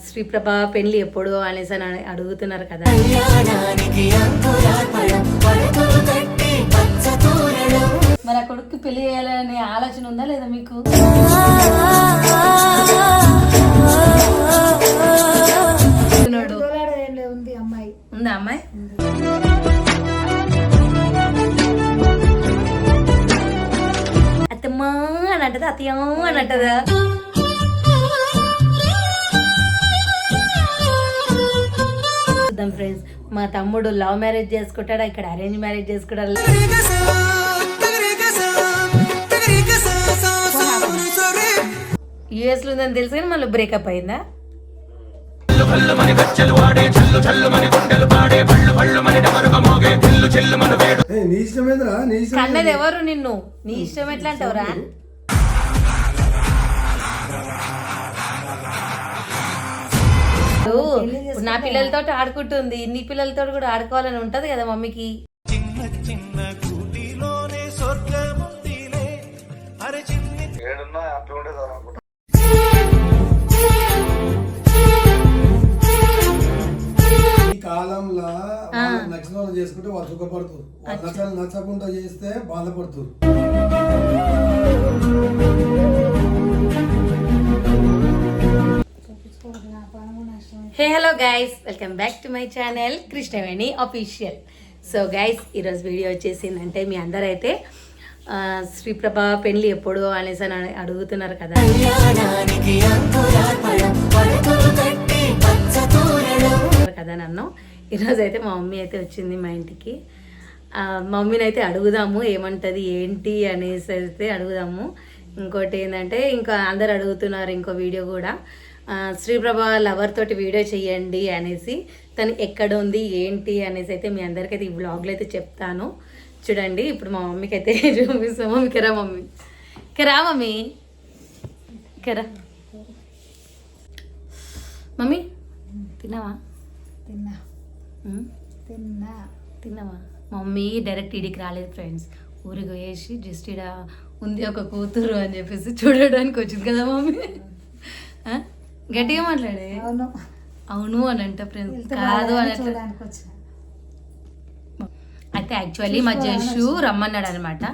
శ్రీప్రభ పెళ్లి ఎప్పుడు అనేసి అని అడుగుతున్నారు కదా. మరి ఆ కొడుకు పెళ్లి చేయాలనే ఆలోచన ఉందా లేదా మీకు? ఉందా అమ్మాయి? అత్తమ్మా అని అంటదా, అత్తయ్య అని అంటదా? చూద్దాం ఫ్రెండ్స్, మా తమ్ముడు లవ్ మ్యారేజ్ చేసుకుంటాడా, ఇక్కడ అరేంజ్ మ్యారేజ్ చేసుకుంటాడు. యుఎస్ లో ఉందని తెలుసు కానీ మళ్ళీ బ్రేకప్ అయిందా? కన్నది ఎవరు నిన్ను? నీ ఇష్టం ఎట్లా అంటావురా? నా పిల్లలతో ఆడుకుంటుంది, నీ పిల్లలతో కూడా ఆడుకోవాలని ఉంటది కదా మమ్మీకి. కాలంలో నచ్చిన వాళ్ళు చేసుకుంటే వాళ్ళు సుఖపడుతారు, నచ్చకుండా చేస్తే బాధపడుతారు. Hey hello guys, welcome back to my channel Krishnaveni official. So guys, ఈరోజు వీడియో వచ్చేసిందంటే మీ అందరైతే శ్రీప్రభ పెళ్లి ఎప్పుడు అనేసి అని అడుగుతున్నారు కదా. కదా నన్ను ఈరోజు అయితే మా మమ్మీ అయితే వచ్చింది మా ఇంటికి. మమ్మీని అయితే అడుగుదాము ఏమంటది ఏంటి అనేసి అయితే అడుగుదాము. ఇంకోటి ఏంటంటే ఇంకా అందరు అడుగుతున్నారు ఇంకో వీడియో కూడా, శ్రీప్రభ లవర్ తోటి వీడియో చేయండి అనేసి. తను ఎక్కడ ఉంది ఏంటి అనేసి అయితే మీ అందరికైతే ఈ వ్లాగ్లో అయితే చెప్తాను. చూడండి ఇప్పుడు మా మమ్మీకి అయితే చూపిస్తాం. మమ్మీ కెరా, మమ్మీ కెరా, మమ్మీ కెరా. మమ్మీ తిన్నావా? తిన్నావా? మమ్మీ డైరెక్ట్ ఇడికి రాలేదు ఫ్రెండ్స్, ఊరికి పోయేసి జస్ట్ ఇడ ఉంది ఒక కూతురు అని చెప్పేసి చూడడానికి వచ్చింది కదా మమ్మీ. గట్టిగా మాట్లాడే. అవును అని అంటే ఫ్రెండ్స్, కాదు అని అయితే యాక్చువల్లీ మా జేషు రమ్మన్నాడు అనమాట.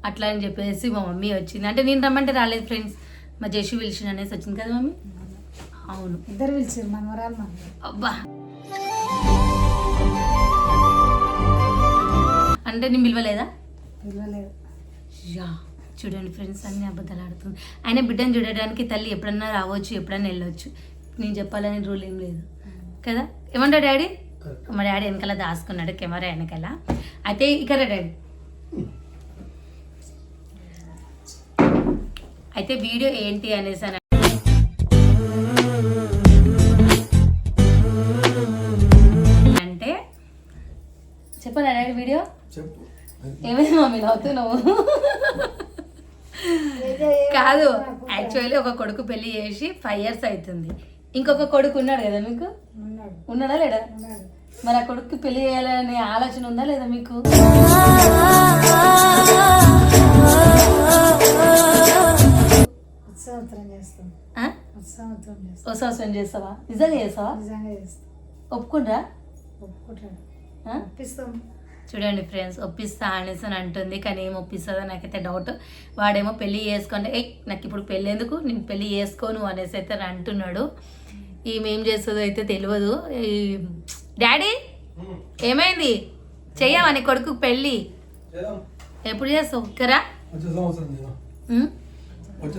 అట్లా అని చెప్పేసి మా మమ్మీ వచ్చింది. అంటే నేను రమ్మంటే రాలేదు ఫ్రెండ్స్, మా జేషు పిలిచిన అనేసి వచ్చింది కదా మమ్మీ. అవును, ఇద్దరు పిలిచారు మనవరాలు. అబ్బా, అంటే నేను పిలవలేదా? పిలవలేదు. యా, చూడండి ఫ్రెండ్స్, అన్ని అబద్ధాలు ఆడుతుంది. ఆయన బిడ్డను చూడడానికి తల్లి ఎప్పుడన్నా రావచ్చు, ఎప్పుడన్నా వెళ్ళొచ్చు. నేను చెప్పాలని రూల్ ఏం లేదు కదా. ఏమంటా డాడీ? మా డాడీ వెనకాల దాచుకున్నాడు కెమెరా వెనకాల. అయితే ఇక్కడ డాడీ అయితే వీడియో ఏంటి అనేసి అని అంటే చెప్పరా డాడీ? వీడియో ఏమైంది మమ్మీ నవ్వుతున్నావు? కాదు, యాక్చువల్లీ ఒక కొడుకు పెళ్లి చేసి 5 years అవుతుంది. ఇంకొక కొడుకు ఉన్నాడు కదా మీకు? ఉన్నాడా లేడా? మరి ఆ కొడుకు పెళ్లి చేయాలనే ఆలోచన ఉందా లేదా మీకు? సంవత్సరం చేస్తావా? నిజంగా చేస్తావా? ఒప్పుకుంటా? చూడండి ఫ్రెండ్స్, ఒప్పిస్తా అనేసి అని అంటుంది, కానీ ఏం ఒప్పిస్తుందో నాకైతే డౌట్. వాడేమో పెళ్ళి చేసుకుంటే నాకు ఇప్పుడు పెళ్ళి ఎందుకు, నేను పెళ్ళి చేసుకోను అనేసి అయితే అంటున్నాడు. ఈమె ఏం చేస్తుందో అయితే తెలియదు. డాడీ ఏమైంది? చెయ్యవా నీ కొడుకు పెళ్ళి? ఎప్పుడు చేస్తావు? కరా వచ్చే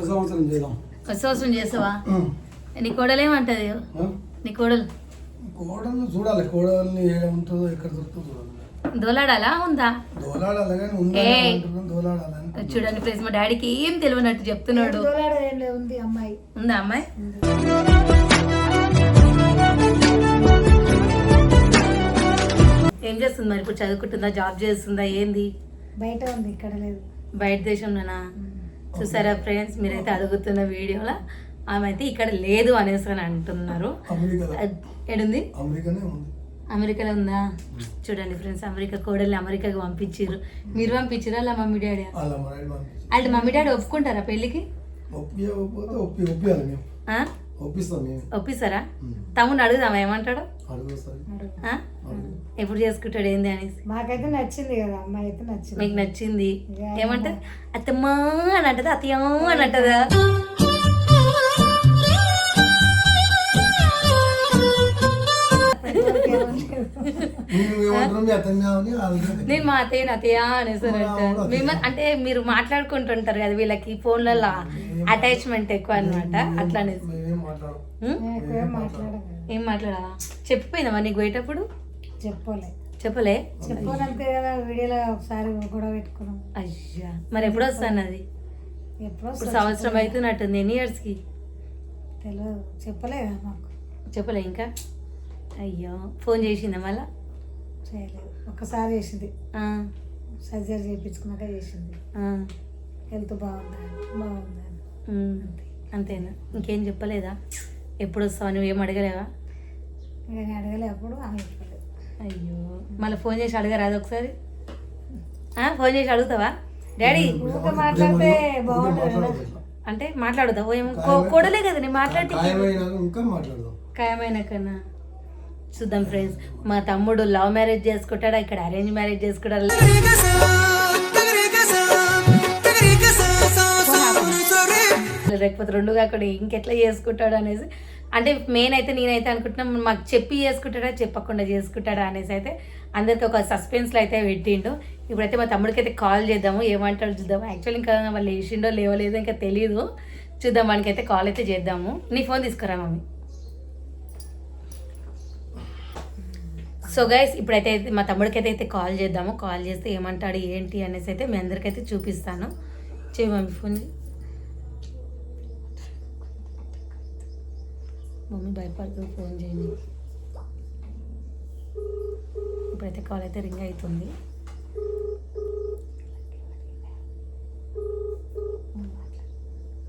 సంవత్సరం చేస్తావా? నీ కోడలు ఏమంటది? నీ కోడలు చూడాలి, కోడల్ని ఉంటుందో ఎక్కడ దొరుకుతుందో దోలాడాలా ఉందా? దోలాడాలని చూడండి ప్లీజ్, మా డాడీకి ఏం తెలియనట్టు చెప్తున్నాడు. ఉందా అమ్మాయి? ఏం చేస్తుంది మరి ఇప్పుడు? చదువుకుంటుందా, జాబ్ చేస్తుందా, ఏంది? బయట ఉంది, ఇక్కడ లేదు. బయట దేశంలోనా? చూసారా ఫ్రెండ్స్, మీరైతే అడుగుతున్న వీడియోలో ఆమె అయితే ఇక్కడ లేదు అనేసి అని అంటున్నారు. ఏడుంది? అమెరికాలో ఉందా? చూడండి ఫ్రెండ్స్, అమెరికా కోడల్ని అమెరికాకి పంపించారు. మీరు పంపించారా అలా మమ్మీ డాడీ? వాళ్ళు మమ్మీ డాడీ ఒప్పుకుంటారా పెళ్ళికి? ఒప్పిస్తాం మేము. ఒప్పిస్తారా? తమ్ముడు అడుగుదామా ఏమంటాడు? అడుగు ఒకసారి. ఆ? ఎప్పుడు చేసుకుంటాడు ఏంది అనేసి. మాకైతే నచ్చింది కదా, అమ్మాయి అయితే నచ్చింది. మీకు నచ్చింది ఏమంటది? అత్తమ్మా అని అంటదా, అత్తయ్య అని అంటదా? నువ్వేమంటున్నావు? మీ అతను కావాలి నేను మా అత్తయ్య అత్తయ్య అనేసారు మిమ్మల్ని అంటే మీరు మాట్లాడుకుంటుంటారు కదా, వీళ్ళకి ఫోన్లలో అటాచ్మెంట్ ఎక్కువ అనమాట. అట్లా అనేసి మేమేం మాట్లాడం. ఎక్కువేం మాట్లాడము. ఏం మాట్లాడావా? చెప్పిపోయిందమ్మా నీకు పోయేటప్పుడు? చెప్పలే చెప్పలే. చెప్పనంతే కదా, వీడియోలో ఒకసారి గొడవ పెట్టుకున్నాం. అయ్యా మరి ఎప్పుడు వస్తాను అది? ఎప్పుడో ఇప్పుడు సంవత్సరం అవుతున్నట్టుంది. ఎన్ని ఇయర్స్కి? తెలియదు, చెప్పలే కదా మాకు. చెప్పలే ఇంకా? అయ్యో ఫోన్ చేసిందా మళ్ళా? చేయలేదు, ఒక్కసారి చేసింది. ఆ, సర్జరీ చేయించుకున్నాక చేసింది. ఆ, హెల్త్ బాగుందా బాగుందా అని. ఉమ్, అంతేనా? ఇంకేం చెప్పలేదా? ఎప్పుడు వస్తావు? నువ్వేం అడగలేవా? నేను అడగలే అప్పుడు, ఆమె చెప్పలేదు. అయ్యో మళ్ళీ ఫోన్ చేసి అడగరా అది ఒకసారి? ఫోన్ చేసి అడుగుతావా డాడీ? ఊరికే మాట్లాడితే బాగుంటుంది కదా. అంటే మాట్లాడుతావు ఏమో కొడలే కదా నేను మాట్లాడితే. ఇంకా మాట్లాడదాం. ఖాయమైన కన్నా చూద్దాం ఫ్రెండ్స్. మా తమ్ముడు లవ్ మ్యారేజ్ చేసుకుంటాడా, ఇక్కడ అరేంజ్ మ్యారేజ్ చేసుకుంటాడా, లేకపోతే రెండు కాకుండా ఇంకెట్లా చేసుకుంటాడు అనేసి. అంటే మెయిన్ అయితే నేనైతే అనుకుంటున్నాం మాకు చెప్పి చేసుకుంటాడా చెప్పకుండా చేసుకుంటాడా అనేసి అయితే అందరికి ఒక సస్పెన్స్లో అయితే పెట్టిండు. ఇప్పుడైతే మా తమ్ముడికి అయితే కాల్ చేద్దాము, ఏమంటాడు చూద్దాం. యాక్చువల్లీ ఇంకా వాళ్ళు వేసిండో లేవలేదో ఇంకా తెలీదు, చూద్దాం. మనకైతే కాల్ అయితే చేద్దాము. నీ ఫోన్ తీసుకురా మమ్మీ. సో గైస్ ఇప్పుడైతే మా తమ్ముడికి అయితే కాల్ చేద్దాము. కాల్ చేస్తే ఏమంటాడు ఏంటి అనేసి అయితే మీ అందరికైతే చూపిస్తాను. చేయి మమ్మీ ఫోన్. మమ్మీ భయపడుతుంది, ఫోన్ చేయండి. ఇప్పుడైతే కాల్ అయితే రింగ్ అవుతుంది.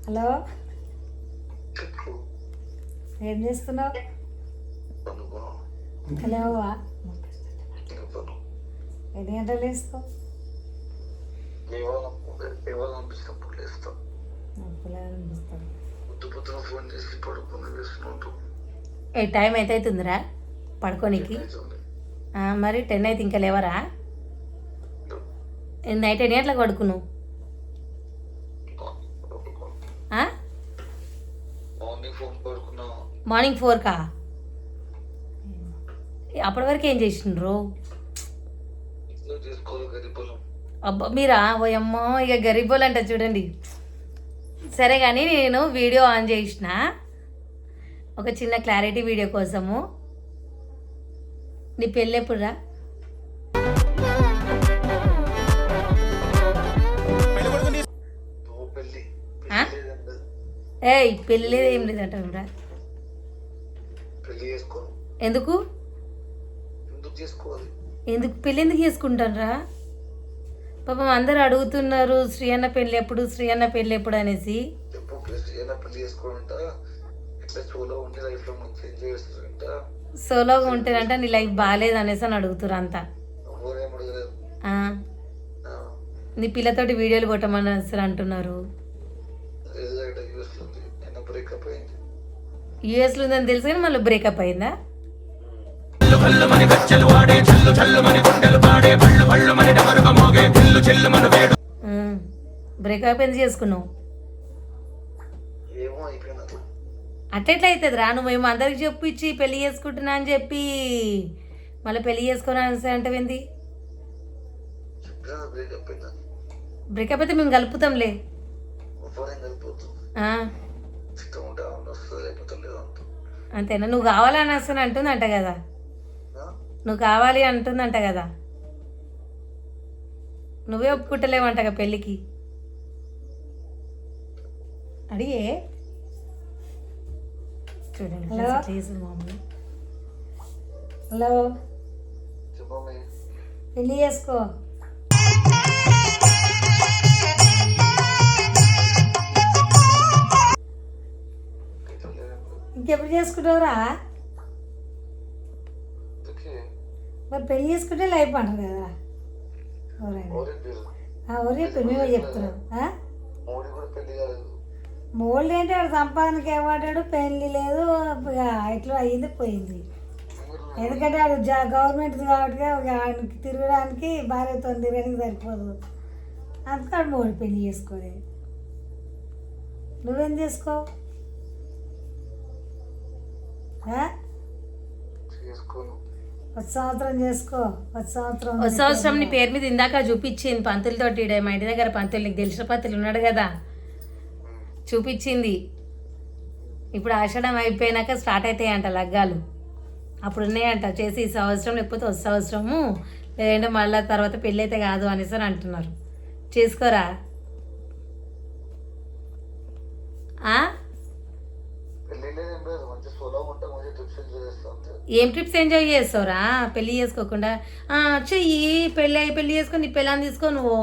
హలో, ఏం చేస్తున్నావు? హలో, ఎన్ని గంటలు వేస్తావు? ఏ టైం అయితే అవుతుందిరా పడుకోనికి? మరి 10 అయితే ఇంకా లేవరా? నైట్ ఎన్ని గంటలకు పడుకున్నావు? మార్నింగ్ 4కా? అప్పటి వరకు ఏం చేసిండ్రు? అబ్బా మీరా? ఓయమ్మో ఇక గరీబోలు అంట చూడండి. సరే కానీ నేను వీడియో ఆన్ చేసిన ఒక చిన్న క్లారిటీ వీడియో కోసము. నీ పెళ్ళి ఎప్పుడురా? ఏయ్ పెళ్ళి లేదు ఏం లేదంటారా? ఎందుకు ఎందుకు పెళ్ళి ఎందుకు చేసుకుంటారా? పాపం అందరు అడుగుతున్నారు శ్రీ అన్న పెళ్ళి ఎప్పుడు, శ్రీ అన్న పెళ్ళి ఎప్పుడు అనేసి. సోలోగా ఉంటేనంట నీ లైఫ్ బాగాలేదు అనేసి అని అడుగుతున్నారు అంతా. నీ పిల్లతోటి వీడియోలు కొట్టమని అసలు అంటున్నారు. యూఎస్లో ఉందని తెలుసు కానీ మళ్ళీ బ్రేకప్ అయిందా? బ్రేకప్ ఎందుకు చేసుకున్నావు? అట్లెట్లా అవుతుంది రా? నువ్వేమో అందరికి చెప్పించి పెళ్లి చేసుకుంటున్నా అని చెప్పి మళ్ళీ పెళ్లి చేసుకున్నా అంటే ఏంది? బ్రేకప్ అయితే మేము కలుపుతాంలే. అంతేనా? నువ్వు కావాలని వస్తాను అంటుందంట కదా, నువ్వు కావాలి అంటుందంట కదా, నువ్వే ఒప్పుకుంటలేవంటగా పెళ్ళికి. అడిగే చూడండి. హలో, పెళ్ళి చేసుకో. ఇంకెప్పుడు చేసుకుంటావురా? మరి పెళ్ళి చేసుకుంటే లైఫ్ అంటారు కదా. ఎవరు చెప్పారు? మేమే చెప్తున్నాం. మోల్డ్ ఏంటి వాడు సంపాదనకి ఏమంటాడు, పెళ్లి లేదు, ఇక ఇట్లా అయ్యింది పోయింది. ఎందుకంటే వాడు గవర్నమెంట్ కాబట్టి వాడికి తిరగడానికి భార్యతో తిరగడానికి సరిపోదు, అందుకే వాడు మోల్డ్ పెళ్లి చేసుకోలే. నువ్వేం చేసుకో? ఒక సంవత్సరం చేసుకో, ఒక సంవత్సరం నీ పేరు మీద ఇందాక చూపించింది పంతులతోటి. మా ఇంటి దగ్గర పంతులు, నీకు తెలిసిన పంతులు ఉన్నాడు కదా, చూపించింది. ఇప్పుడు ఆషాఢం అయిపోయినాక స్టార్ట్ అవుతాయంట లగ్గాలు, అప్పుడు ఉన్నాయంట చేసి ఈ సంవత్సరం లేకపోతే ఒక సంవత్సరము, లేదంటే మళ్ళీ తర్వాత పెళ్ళి అయితే కాదు అనేసి అని అంటున్నారు. చేసుకోరా? ఏం ట్రిప్స్ ఎంజాయ్ చేస్తావురా పెళ్ళి చేసుకోకుండా? చెయ్యి, పెళ్ళి చేసుకొని నీ పెళ్ళాన్ని తీసుకో. నువ్వు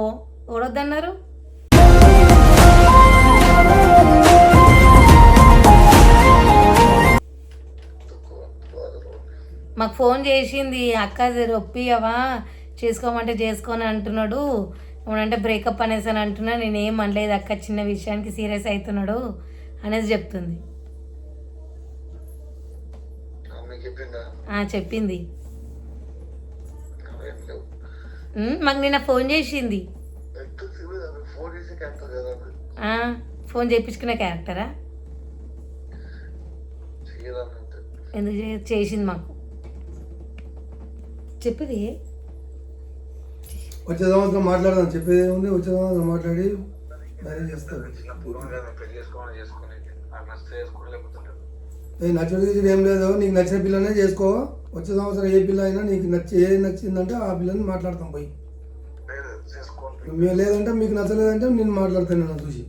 ఓడొద్దన్నారు. మాకు ఫోన్ చేసింది, అక్క ఒప్పియవా చేసుకోమంటే చేసుకొని అంటున్నాడు, ఏమంటే బ్రేకప్ అనేసి అని అంటున్నా. నేనేం అనలేదు అక్క, చిన్న విషయానికి సీరియస్ అవుతున్నాడు అనేసి చెప్తుంది. చెప్పింది. మాకు నిన్న ఫోన్ చేసింది. ఫోన్ చేయించుకునే క్యారెక్టరా? ఎందుకు చేసింది మాకు చెప్పింది. వచ్చే సంవత్సరం మాట్లాడదాం, చెప్పేది ఏముంది, వచ్చే సంవత్సరం మాట్లాడి మ్యారేజ్ చేస్తారు. నచ్చడు ఏం లేదు, నీకు నచ్చిన పిల్లనే చేసుకో. వచ్చే సంవత్సరం ఏ పిల్ల అయినా నీకు ఏది నచ్చిందంటే ఆ పిల్లని మాట్లాడతాం పోయి. లేదంటే మీకు నచ్చలేదంటే నేను మాట్లాడతాను. నన్ను చూసి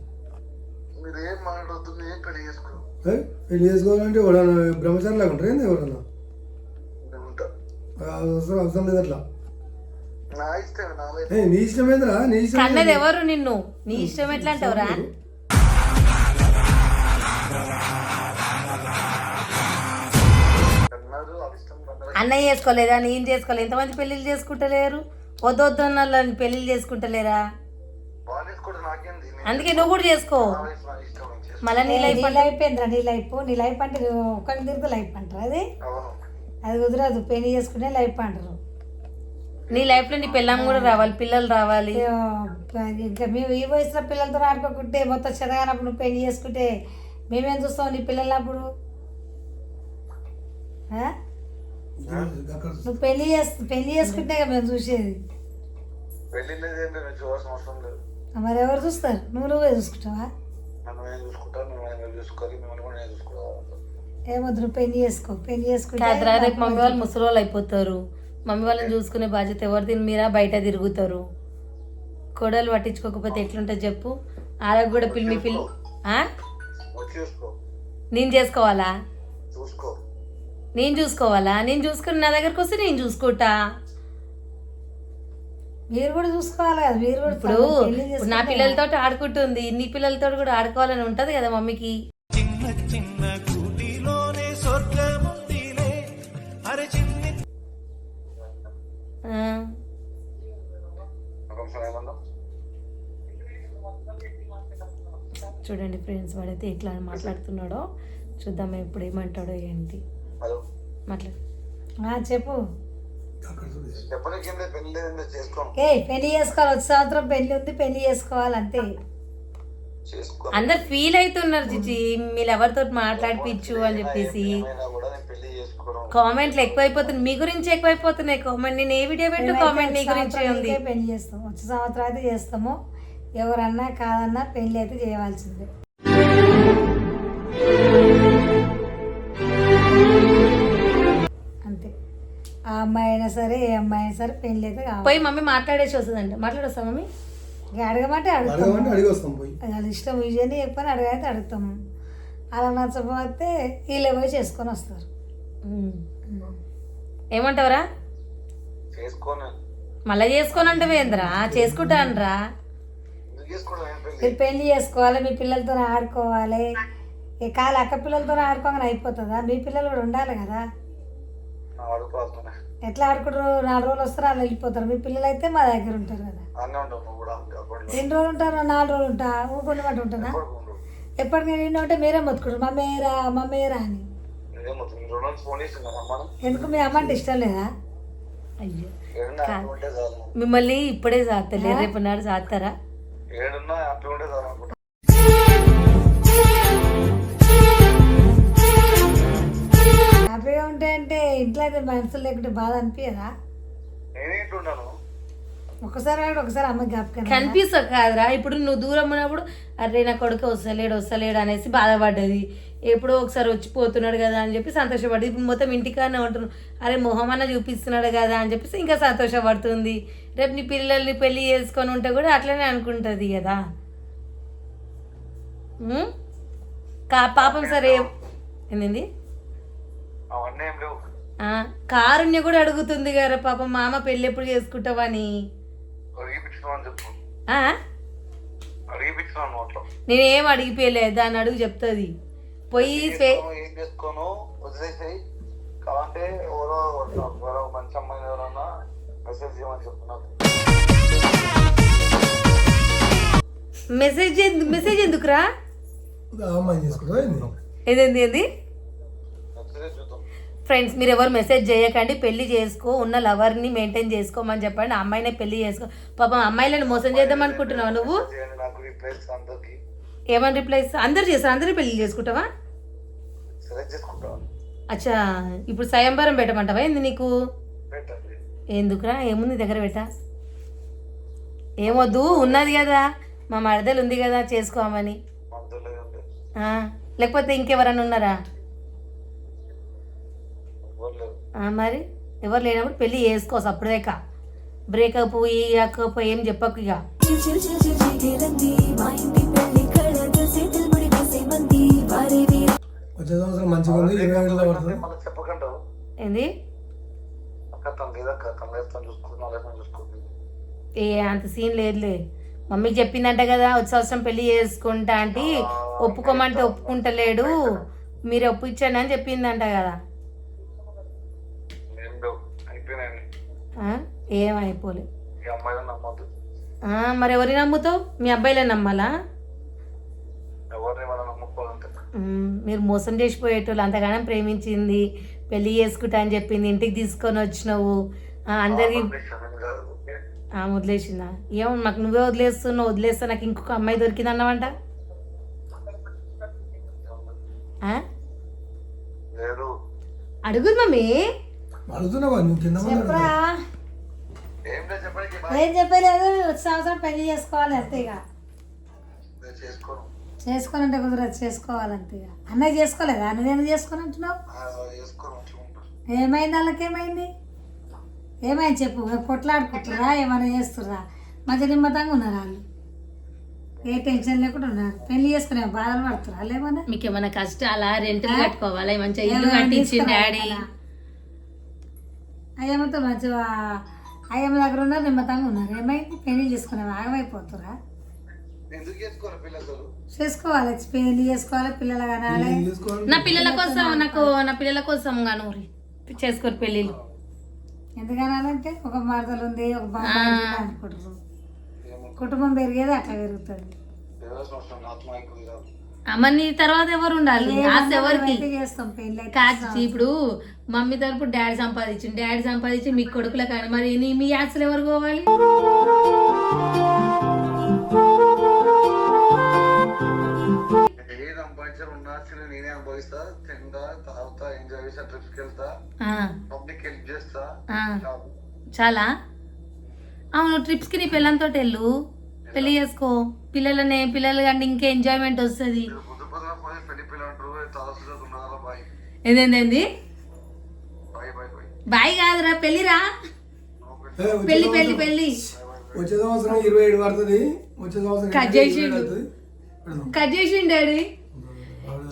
పెళ్లి చేసుకోవాలంటే ఎవడన్నా బ్రహ్మచారి లాగా ఉంటారు ఏంది? ఎవరన్నా అవసరం లేదు అట్లా. నీ ఇష్టమేంద్రా, నీ ఇష్టం. ఎవరు నిన్ను నీ ఇష్టం ఎట్లా అంటావురా? అన్నయ్య చేసుకోలేదా? నేను చేసుకోలేదు. ఎంతమంది పెళ్ళిళ్ళు చేసుకుంటలేరు? వద్దొద్దు అన్న పెళ్ళిళ్ళు చేసుకుంటలేరా? అందుకే నువ్వు కూడా చేసుకో. మళ్ళీ నీ లైఫ్ అయిపోయిందిరా. నీ లైఫ్ అంటే ఒకరి తిరుగు లైఫ్ అంటారు. అది కుదరదు. పెళ్లి చేసుకుంటే లైఫ్ అంటారు. నీ లైఫ్లో నీ పిల్లం కూడా రావాలి, పిల్లలు రావాలి. ఇంకా మేము ఈ వయసులో పిల్లలతో ఆడుకోకుంటే మొత్తం చదవనప్పుడు నువ్వు పెళ్లి చేసుకుంటే మేమేం చూస్తావు నీ పిల్లలప్పుడు? నువ్వు పెళ్లి చేసుకుంటే మేము చూసేది. మరి ఎవరు చూస్తారు? నువ్వే చూసుకుంటావా? ఏమొద్దు, నువ్వు పెళ్లి చేసుకుంటే రేపు మమ్మీ వాళ్ళు ముసలోళ్ళు అయిపోతారు. మమ్మీ వాళ్ళని చూసుకునే బాధ్యత ఎవరిది? మీరా బయట తిరుగుతారు. కోడలు పట్టించుకోకపోతే ఎట్లుంటుంది చెప్పు? వాళ్ళకి కూడా పిల్లి నేను చేసుకోవాలా? నేను చూసుకోవాలా? నేను చూసుకుని నా దగ్గరకు వస్తే నేను చూసుకుంటా. మీరు కూడా చూసుకోవాలి కదా. మీరు కూడా ఇప్పుడు నా పిల్లలతో ఆడుకుంటుంది, నీ పిల్లలతో కూడా ఆడుకోవాలని ఉంటది కదా మమ్మీకి. చూడండి ఫ్రెండ్స్, వాడైతే ఎట్లా మాట్లాడుతున్నాడో చూద్దాం. ఇప్పుడు ఏమంటాడో ఏంటి మాట్లాడు. చెప్పు. పెళ్లి చేసుకోవాలి, వచ్చే సంవత్సరం పెళ్లి ఉంది, పెళ్లి చేసుకోవాలి అంతే. అందరు ఫీల్ అవుతున్నారు చిచి, మీరు ఎవరితో మాట్లాడిపించు అని చెప్పేసి. కామెంట్లు ఎక్కువైపోతున్నాయి, మీ గురించి ఎక్కువైపోతున్నాయి కామెంట్. నేను ఏ వీడియో పెట్టు కామెంట్ నీ గురించి ఉంది. పెళ్లి చేస్తాం, వచ్చే సంవత్సరం అయితే చేస్తాము. ఎవరన్నా కాదన్నా పెళ్లి అయితే చేయవలసిందే. అంతే. ఆ అమ్మాయి అయినా సరే ఏ అమ్మాయి అయినా సరే పెళ్లి అయితే కావాలి. పోయి మమ్మీ మాట్లాడేసి వస్తుందంట. మాట్లాడొస్తా మమ్మీ? అడగమంటే అడుగుతాము. వాళ్ళ ఇష్టం విజయని చెప్పని అడగైతే అడుగుతాము. అలా నచ్చకపోతే వీళ్ళే పోయి చేసుకొని వస్తారు. ఏమంటావురా? మళ్ళీ చేసుకొని అంటే వేంద్రా చేసుకుంటానరా? మీరు పెళ్లి చేసుకోవాలి, మీ పిల్లలతో ఆడుకోవాలి. ఈ కాలు అక్క పిల్లలతో ఆడుకోగానే అయిపోతుందా? మీ పిల్లలు కూడా ఉండాలి కదా. ఎట్లా ఆడుకుంటారు? 4 రోజులు వస్తారు, వాళ్ళు వెళ్ళిపోతారు. మీ పిల్లలు అయితే మా దగ్గర ఉంటారు కదా. ఎన్ని రోజులు ఉంటారు? 4 రోజులు ఉంటా ఊరుకుండమంటే ఉంటుందా? ఎప్పటికీ నిన్న ఉంటే మీరే మొత్తుకుంటారు మమ్మేరా అని. ఎందుకు మీ అమ్మ అంటే ఇష్టం లేదా? అయ్యో మిమ్మల్ని ఇప్పుడే సాత్తలే, రేపు నాడు సాత్తారా? హ్యాపీగా ఉంటే అంటే ఇంట్లో అయితే మనసులు లేకుంటే బాధ అనిపించదా? ఒకసారి అమ్మ జ్ఞాపకం కనిపిస్తా కాదురా. ఇప్పుడు నువ్వు దూరం ఉన్నప్పుడు అరే నా కొడుకు వస్తలేడు అనేసి బాధపడ్డది. ఎప్పుడో ఒకసారి వచ్చిపోతున్నాడు కదా అని చెప్పి సంతోషపడ్డది. ఇప్పుడు మొత్తం ఇంటికానే ఉంటున్నాడు, అరే మొహమన్న చూపిస్తున్నాడు కదా అని చెప్పేసి ఇంకా సంతోషపడుతుంది. రేపు నీ పిల్లల్ని పెళ్లి చేసుకొని ఉంటే కూడా అట్లనే అనుకుంటుంది కదా. పాపం సరే ఏంది కారుణ్య కూడా అడుగుతుంది కదా పాపం, మామ పెళ్ళి ఎప్పుడు చేసుకుంటావని. నేనేం అడిగిపోయలే, దాన్ని అడుగు చెప్తుంది. పోయి మెసేజ్ ఎందుకురా? ఏదేంది ఫ్రెండ్స్, మీరు ఎవరు మెసేజ్ చేయకండి, పెళ్లి చేసుకో, ఉన్న లవర్ని మెయింటైన్ చేసుకోమని చెప్పండి. అమ్మాయినే పెళ్లి చేసుకో. పాపం అమ్మాయిలను మోసం చేద్దాం అనుకుంటున్నావు నువ్వు. ఏమని రిప్లై ఇస్తా? అందరు చేస్తారు, అందరూ పెళ్లి చేసుకుంటావా? అచ్చా, ఇప్పుడు స్వయంవరం పెట్టమంటావా ఏంది నీకు? ఎందుకురా, ఏముంది దగ్గర పెట్టా? ఏమొద్దు, ఉన్నది కదా మా మరదలు ఉంది కదా చేసుకోమని. లేకపోతే ఇంకెవరన్నా ఉన్నారా? మరి ఎవరు లేనప్పుడు పెళ్ళి చేసుకో సప్పుడేక. బ్రేకప్ ఇయ్యకపో ఏం చెప్పకు ఇక. ఏంది అంత సీన్ లేదులే. మమ్మీకి చెప్పిందంట కదా వచ్చే సంవత్సరం పెళ్లి చేసుకుంటా అంటే ఒప్పుకోమంటే ఒప్పుకుంటలేడు, మీరు ఒప్పించండి అని చెప్పిందంట కదా. ఏమైపోలే. మరి ఎవరిని నమ్ముతావు? మీ అబ్బాయిలే నమ్మాలా? మీరు మోసం చేసిపోయేటోళ్ళు. అంతగానం ప్రేమించింది, పెళ్లి చేసుకుంటా అని చెప్పింది, ఇంటికి తీసుకొని వచ్చినావు, అందరికి వదిలేసిందా? ఏమో మాకు నువ్వే వదిలేస్తున్నావు, వదిలేస్తా నాకు ఇంకొక అమ్మాయి దొరికింది అన్నావంట. అడుగుదు మమ్మీ, చెప్పరా? ఏం చెప్పలేదు, వచ్చే సంవత్సరం పెళ్లి చేసుకోవాలి అంతే. ఇక చేసుకోనంటే కుదరదు, చేసుకోవాలంతే. ఇక అన్నయ్య చేసుకోలేదా? నేను చేసుకోను అంటున్నావు. ఏమైంది వాళ్ళకేమైంది? ఏమైంది చెప్పు. కొట్లాడుకుంటురా, ఏమైనా చేస్తుర్రా? మంచి నిమ్మతంగా ఉన్నారు వాళ్ళు, ఏ టెన్షన్ లేకుండా ఉన్నారు. పెళ్లి చేసుకునే బాధలు పడుతురా లేమన్నా? మీకు ఏమైనా కష్టాలా? రెంట్ కట్టుకోవాలి, మంచిగా ఇల్లు కట్టించి డాడీ అయ్యమ్మతో మంచిగా అయ్యమ్మ దగ్గర ఉన్నారు, నిమ్మతంగా ఉన్నారు. ఏమైంది? పెళ్లి చేసుకునే ఆగమైపోతురా? చేసుకోవాలి, పెళ్లి చేసుకోవాలి, పిల్లలు కనాలి. నా పిల్లల కోసం నా పిల్లల కోసం గాను చేసుకోరు పెళ్ళిళ్ళు. ఎందుకనాలంటే ఒక మరదలు ఉంది, ఒక బాబు అనుకుంటారు. కుటుంబం పెరిగేది అట్లా పెరుగుతుంది. అమ్మని తర్వాత ఎవరు ఉండాలి? ఎవరికి చేస్తాం పెళ్ళి? ఇప్పుడు మమ్మీ తరపు డాడీ సంపాదించి మీ కొడుకుల కానీ మరి మీ ఆస్తులు ఎవరు పోవాలి? చాలా అవును. ట్రిప్స్ కి నీ పిల్లలతో వెళ్ళు, పెళ్లి చేసుకో, పిల్లలు కంటే ఇంకా ఎంజాయ్మెంట్ వస్తుంది. ఏంది బాయ్ కాదురా, పెళ్లిరా, పెళ్లి పెళ్లి పెళ్లి. వచ్చే సంవత్సరం 27 పడుతుంది. కట్ చేసిండు డాడీ.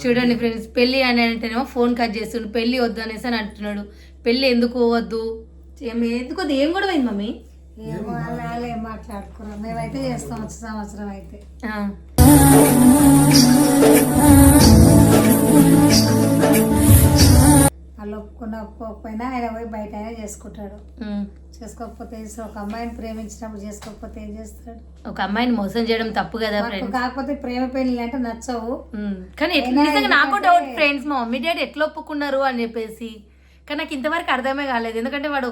చూడండి ఫ్రెండ్స్, పెళ్ళి అని అంటేనేమో ఫోన్ కట్ చేస్తుండు. పెళ్ళి వద్దు అనేసి అని అంటున్నాడు. పెళ్ళి ఎందుకు వద్దు, ఎందుకు వద్దు? ఏం కూడా పోయింది మమ్మీ? ఏమో వాళ్ళు ఏం మాట్లాడుకున్నాం. మేమైతే చేస్తాం వచ్చే సంవత్సరం అయితే. వాళ్ళు ఒప్పుకోకపోయినా ఆయన పోయి బయట అయినా చేసుకుంటాడు. చేసుకోకపోతే ఒక అమ్మాయిని ప్రేమించినప్పుడు చేసుకోకపోతే ఏం చేస్తాడు? ఒక అమ్మాయిని మోసం చేయడం తప్పు కదా ఫ్రెండ్స్. కాకపోతే ప్రేమ పెళ్లి అంటే నచ్చవు. కానీ నిజంగా నాకు డౌట్ ఫ్రెండ్స్, మా మమ్మీ డాడీ ఎట్లా ఒప్పుకున్నారు అని చెప్పేసి. కానీ నాకు ఇంతవరకు అర్థమే కాలేదు. ఎందుకంటే వాడు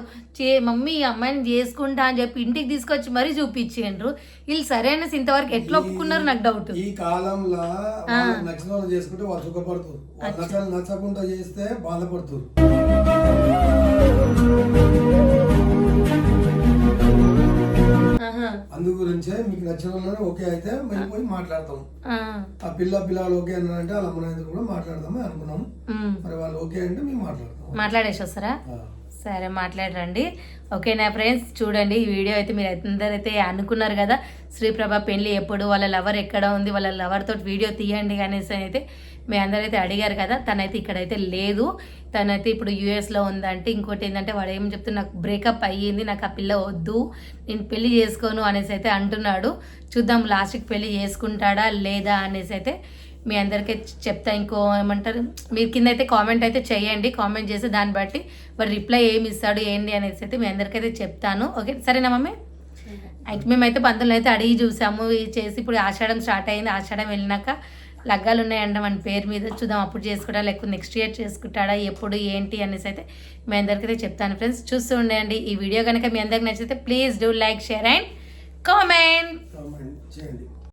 మమ్మీ ఈ అమ్మాయిని చేసుకుంటా అని చెప్పి ఇంటికి తీసుకొచ్చి మరీ చూపించిండ్రు. వీళ్ళు సరైన ఇంతవరకు ఎట్లా ఒప్పుకున్నారు నాకు డౌట్. ఈ కాలంలో నచ్చిన వాళ్ళు చేసుకుంటే వాళ్ళు సుఖపడుతారు, నచ్చకుండా చేస్తే బాధపడుతారు. అందు గురించే మీకు నచ్చిన వాళ్ళని ఓకే అయితే మేము పోయి మాట్లాడతాం. ఆ పిల్లలు ఓకే అన్నారంటే వాళ్ళ అమ్మ కూడా మాట్లాడదామని అనుకున్నాం. మరి వాళ్ళు ఓకే అంటే మేము మాట్లాడేసి వస్తారా? సరే మాట్లాడరండి. ఓకేనా ఫ్రెండ్స్, చూడండి ఈ వీడియో అయితే మీరు అందరైతే అనుకున్నారు కదా శ్రీప్రభ పెళ్లి ఎప్పుడు, వాళ్ళ లవర్ ఎక్కడ ఉంది, వాళ్ళ లవర్ తోటి వీడియో తీయండి అనేసి అయితే మీ అందరైతే అడిగారు కదా. తనైతే ఇక్కడైతే లేదు, తనైతే ఇప్పుడు యూఎస్లో ఉందంటే. ఇంకోటి ఏంటంటే వాడు ఏం చెప్తున్నా, నాకు బ్రేకప్ అయ్యింది, నాకు ఆ పిల్ల వద్దు, నేను పెళ్లి చేసుకోను అనేసి అయితే అంటున్నాడు. చూద్దాం లాస్ట్కి పెళ్లి చేసుకుంటాడా లేదా అనేసి అయితే మీ అందరికీ చెప్తా. ఇంకో ఏమంటారు, మీరు కింద అయితే కామెంట్ అయితే చేయండి. కామెంట్ చేసి దాన్ని బట్టి వాడు రిప్లై ఏమి ఇస్తాడు ఏంటి అనేసి అయితే మీ అందరికైతే చెప్తాను. ఓకే సరేనా మమ్మీ? మేమైతే బంధువులు అయితే అడిగి చూసాము చేసి. ఇప్పుడు ఆషాఢం స్టార్ట్ అయింది, ఆషాఢం వెళ్ళినాక లగ్గాలు ఉన్నాయంట మన పేరు మీద. చూద్దాం అప్పుడు చేసుకుంటా లేకపోతే నెక్స్ట్ ఇయర్ చేసుకుంటాడా, ఎప్పుడు ఏంటి అనేసి అయితే మీ అందరికైతే చెప్తాను ఫ్రెండ్స్. చూస్తూ ఉండండి. ఈ వీడియో కనుక మీ అందరికి నచ్చితే please do like, share and comment.